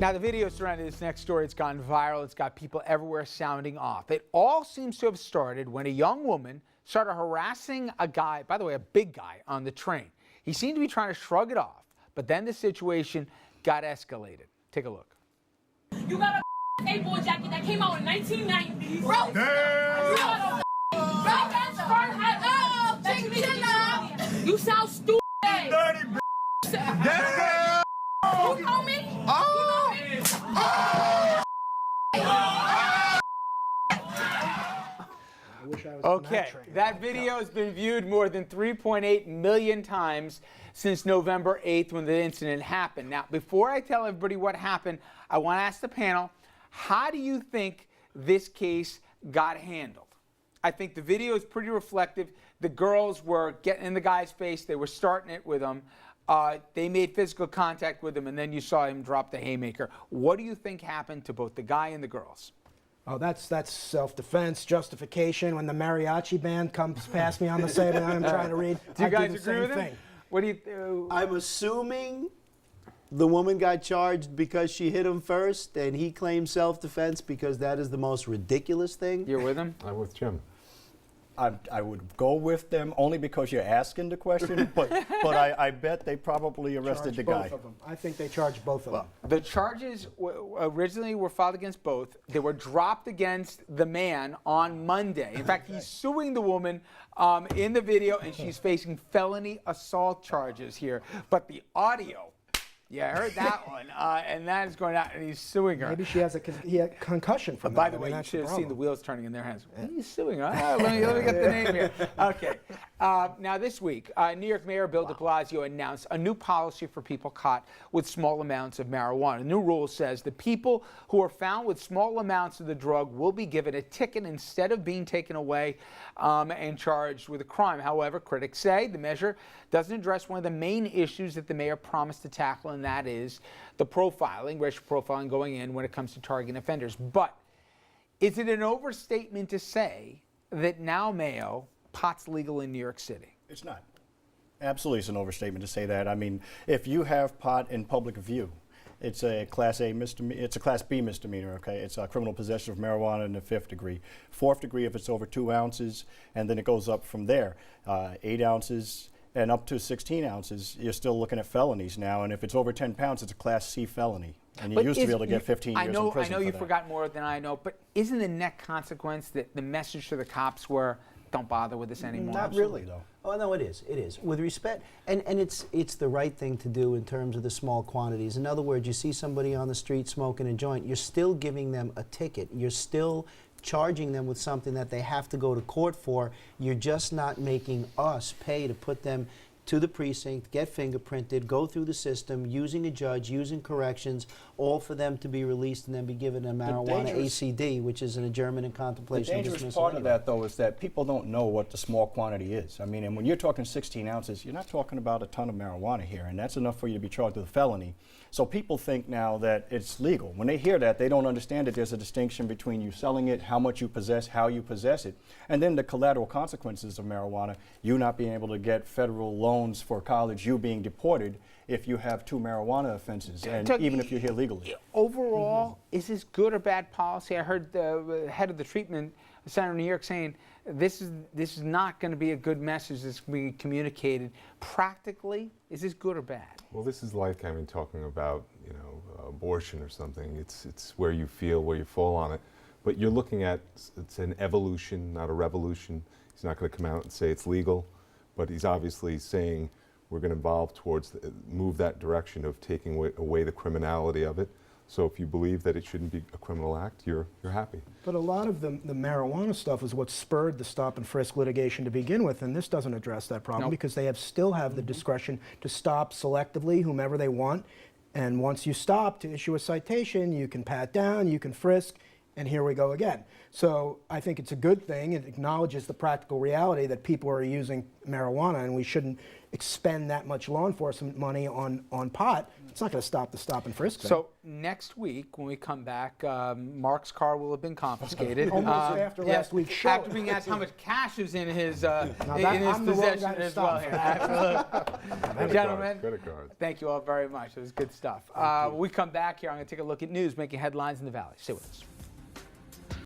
Now, the video surrounding this next story, it's gone viral. It's got people everywhere sounding off. It all seems to have started when a young woman started harassing a guy, by the way, a big guy, on the train. He seemed to be trying to shrug it off, but then the situation got escalated. Take a look. You got a A-boy jacket that came out in 1990. Bro, you sound stupid. Dirty Damn. You know me? Okay, that video has been viewed more than 3.8 million times since November 8th when the incident happened. Now, before I tell everybody what happened, I want to ask the panel, how do you think this case got handled? I think the video is pretty reflective. The girls were getting in the guy's face. They were starting it with him. They made physical contact with him, and then you saw him drop the haymaker. What do you think happened to both the guy and the girls? Oh, that's self-defense, justification. When the mariachi band comes past me on the side and I'm trying to read, do you guys agree with him? What do you do? I'm assuming the woman got charged because she hit him first, and he claimed self-defense because that is the most ridiculous thing. You're with him? I'm with Jim. I would go with them only because you're asking the question, but I bet they probably arrested the guy. Both of them. I think they charged both of them. The charges originally were filed against both. They were dropped against the man on Monday. In fact, he's suing the woman in the video, and she's facing felony assault charges here. But the audio, yeah, I heard that one, and that is going out, and he's suing her. Maybe she has a concussion from that. By the way, you should have seen the wheels turning in their hands. What are you suing her? Let me get the name here. Okay. Now, this week, New York Mayor Bill de Blasio announced a new policy for people caught with small amounts of marijuana. The new rule says the people who are found with small amounts of the drug will be given a ticket instead of being taken away and charged with a crime. However, critics say the measure doesn't address one of the main issues that the mayor promised to tackle, and that is the profiling, racial profiling going in when it comes to targeting offenders. But is it an overstatement to say that now, Mayo, pot's legal in New York City? It's not. Absolutely, it's an overstatement to say that. I mean, if you have pot in public view, it's a Class A misdemeanor. It's a Class B misdemeanor. Okay, it's a criminal possession of marijuana in the 5th degree. 4th degree if it's over 2 ounces, and then it goes up from there. 8 ounces. And up to 16 ounces, you're still looking at felonies now. And if it's over 10 pounds, it's a Class C felony. And you used to be able to get 15 years in prison. I know you forgot more than I know, but isn't the net consequence that the message to the cops were, don't bother with this anymore? Not really, though. Oh, no, it is. It is. With respect, and it's the right thing to do in terms of the small quantities. In other words, you see somebody on the street smoking a joint, you're still giving them a ticket. You're still charging them with something that they have to go to court for. You're just not making us pay to put them to the precinct, get fingerprinted, go through the system, using a judge, using corrections, all for them to be released and then be given a marijuana ACD, which is an adjournment in contemplation. The dangerous part of that, though, is that people don't know what the small quantity is. I mean, and when you're talking 16 ounces, you're not talking about a ton of marijuana here, and that's enough for you to be charged with a felony. So people think now that it's legal. When they hear that, they don't understand that there's a distinction between you selling it, how much you possess, how you possess it, and then the collateral consequences of marijuana, you not being able to get federal loans for college, you being deported if you have 2 marijuana offenses, and even if you're here legally. Overall, is this good or bad policy? I heard the head of the treatment center in New York saying this is not going to be a good message that's going to be communicated. Practically, is this good or bad? Well, this is like, I mean, talking about, you know, abortion or something. It's where you feel, where you fall on it. But you're looking at, it's an evolution, not a revolution. He's not going to come out and say it's legal, but he's obviously saying we're going to evolve towards, move that direction of taking away the criminality of it. So if you believe that it shouldn't be a criminal act, you're happy. But a lot of the marijuana stuff is what spurred the stop and frisk litigation to begin with, and this doesn't address that problem because they still have the discretion to stop selectively whomever they want. And once you stop to issue a citation, you can pat down, you can frisk, and here we go again. So I think it's a good thing. It acknowledges the practical reality that people are using marijuana, and we shouldn't expend that much law enforcement money on pot. It's not going to stop the stop and frisk thing. So next week, when we come back, Mark's car will have been confiscated. Almost after last week's show. After being asked how much cash is in his, I'm the wrong guy possession to as well. stop. Here. Absolutely. Gentlemen, Credit cards. thank you all very much. It was good stuff. When we come back here, I'm going to take a look at news making headlines in the Valley. Stay with us.